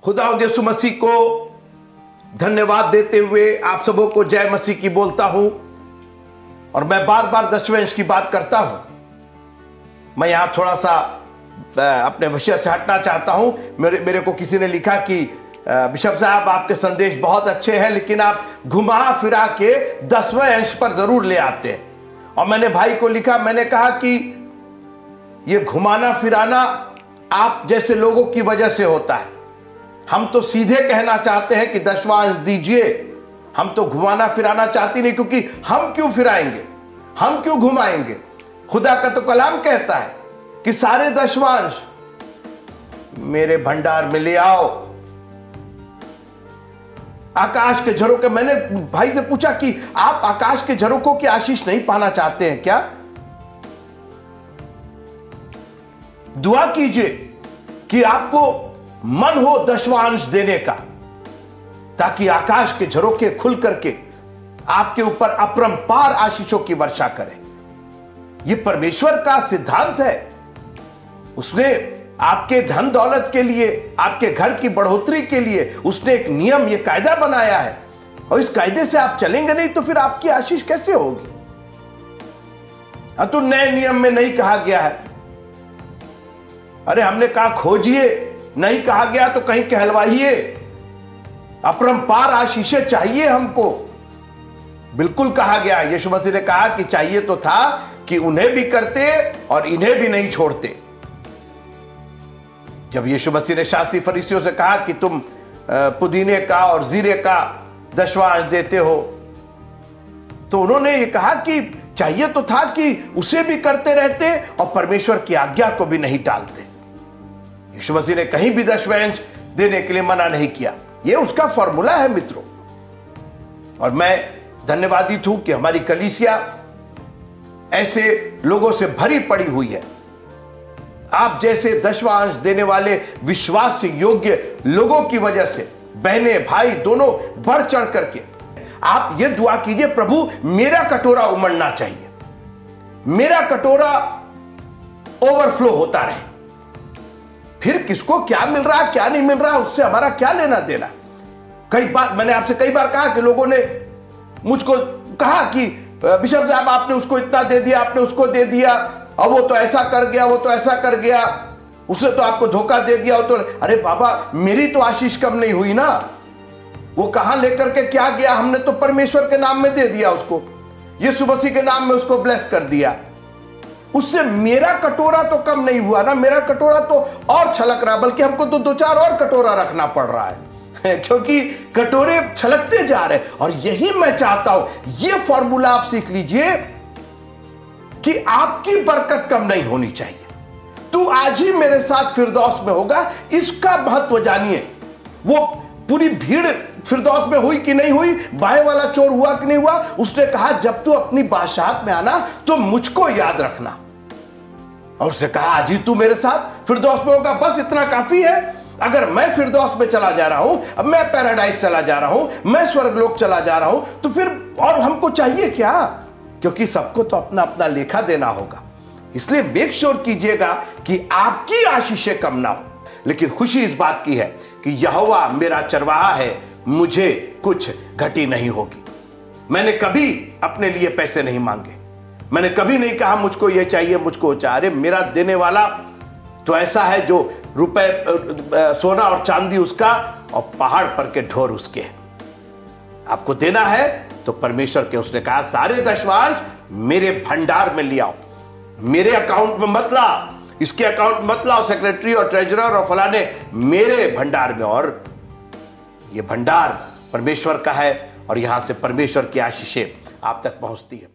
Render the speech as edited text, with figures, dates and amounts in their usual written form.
खुदावंद यीशु मसीह को धन्यवाद देते हुए आप सबों को जय मसीह की बोलता हूं। और मैं बार बार दसवें अंश की बात करता हूं। मैं यहां थोड़ा सा अपने विषय से हटना चाहता हूं। मेरे को किसी ने लिखा कि बिशप साहब आपके संदेश बहुत अच्छे हैं, लेकिन आप घुमा फिरा के 10वें अंश पर जरूर ले आते हैं। और मैंने भाई को लिखा, मैंने कहा कि ये घुमाना फिराना आप जैसे लोगों की वजह से होता है। हम तो सीधे कहना चाहते हैं कि 10वां अंश दीजिए। हम तो घुमाना फिराना चाहती नहीं, क्योंकि हम क्यों फिराएंगे, हम क्यों घुमाएंगे। खुदा का तो कलाम कहता है कि सारे 10वां अंश मेरे भंडार में ले आओ। आकाश के झरोखे, मैंने भाई से पूछा कि आप आकाश के झरोखों की आशीष नहीं पाना चाहते हैं क्या? दुआ कीजिए कि आपको मन हो 10वां अंश देने का, ताकि आकाश के झरोखे खुल करके आपके ऊपर अपरंपार आशीषों की वर्षा करें। यह परमेश्वर का सिद्धांत है। उसने आपके धन दौलत के लिए, आपके घर की बढ़ोतरी के लिए उसने एक नियम, यह कायदा बनाया है। और इस कायदे से आप चलेंगे नहीं तो फिर आपकी आशीष कैसे होगी? तो नए नियम में नहीं कहा गया है। अरे हमने कहा खोजिए, नहीं कहा गया तो कहीं कहलवाइए। अपरंपार आशीषें चाहिए हमको, बिल्कुल कहा गया। यीशु मसीह ने कहा कि चाहिए तो था कि उन्हें भी करते और इन्हें भी नहीं छोड़ते। जब यीशु मसीह ने शास्त्री फरीसियों से कहा कि तुम पुदीने का और जीरे का 10वां अंश देते हो, तो उन्होंने ये कहा कि चाहिए तो था कि उसे भी करते रहते और परमेश्वर की आज्ञा को भी नहीं टालते। यीशु मसीह ने कहीं भी 10वें अंश देने के लिए मना नहीं किया। यह उसका फॉर्मूला है मित्रों। और मैं धन्यवादित हूं कि हमारी कलीसिया ऐसे लोगों से भरी पड़ी हुई है। आप जैसे 10वां अंश देने वाले विश्वास योग्य लोगों की वजह से बहने भाई दोनों बढ़ चढ़ करके आप ये दुआ कीजिए, प्रभु मेरा कटोरा उमड़ना चाहिए, मेरा कटोरा ओवरफ्लो होता रहे। फिर किसको क्या मिल रहा क्या नहीं मिल रहा उससे हमारा क्या लेना देना। कई बार मैंने आपसे कई बार कहा कि लोगों ने मुझको कहा कि बिशप साहब आपने उसको इतना दे दिया, आपने उसको दे दिया, और वो तो ऐसा कर गया, वो तो ऐसा कर गया, उसने तो आपको धोखा दे दिया। वो तो, अरे बाबा मेरी तो आशीष कम नहीं हुई ना। वो कहां लेकर के क्या गया? हमने तो परमेश्वर के नाम में दे दिया उसको, यीशु मसीह के नाम में उसको ब्लेस कर दिया। उससे मेरा कटोरा तो कम नहीं हुआ ना, मेरा कटोरा तो और छलक रहा, बल्कि हमको तो 2-4 और कटोरा रखना पड़ रहा है क्योंकि कटोरे छलकते जा रहे। और यही मैं चाहता हूं, यह फॉर्मूला आप सीख लीजिए कि आपकी बरकत कम नहीं होनी चाहिए। तू आज ही मेरे साथ फिरदौस में होगा, इसका महत्व जानिए। वो पूरी भीड़ फिरदौस में हुई कि नहीं हुई, बाएं वाला चोर हुआ कि नहीं हुआ, उसने कहा जब तू अपनी बादशाहत में आना तो मुझको याद रखना। और उसने कहा आज ही तू मेरे साथ फिरदौस में होगा, बस इतना काफी है। अगर मैं फिरदौस में चला जा रहा हूं, अब मैं पैराडाइज चला जा रहा हूं, मैं स्वर्गलोक चला जा रहा हूं, तो फिर और हमको चाहिए क्या? क्योंकि सबको तो अपना अपना लेखा देना होगा। इसलिए मेक श्योर कीजिएगा कि आपकी आशीषें कम ना हो। लेकिन खुशी इस बात की है कि यहोवा मेरा चरवाहा है, मुझे कुछ घटी नहीं होगी। मैंने कभी अपने लिए पैसे नहीं मांगे, मैंने कभी नहीं कहा मुझको ये चाहिए, मुझको चाहिए। अरे मेरा देने वाला तो ऐसा है जो रुपए सोना और चांदी उसका और पहाड़ पर के ढोर उसके। आपको देना है तो परमेश्वर के, उसने कहा सारे 10वां अंश मेरे भंडार में ले आओ, मेरे अकाउंट में मत ला, इसके अकाउंट में मत लाओ, सेक्रेटरी और ट्रेजरर और फलाने, मेरे भंडार में। और ये भंडार परमेश्वर का है और यहां से परमेश्वर की आशीषें आप तक पहुंचती है।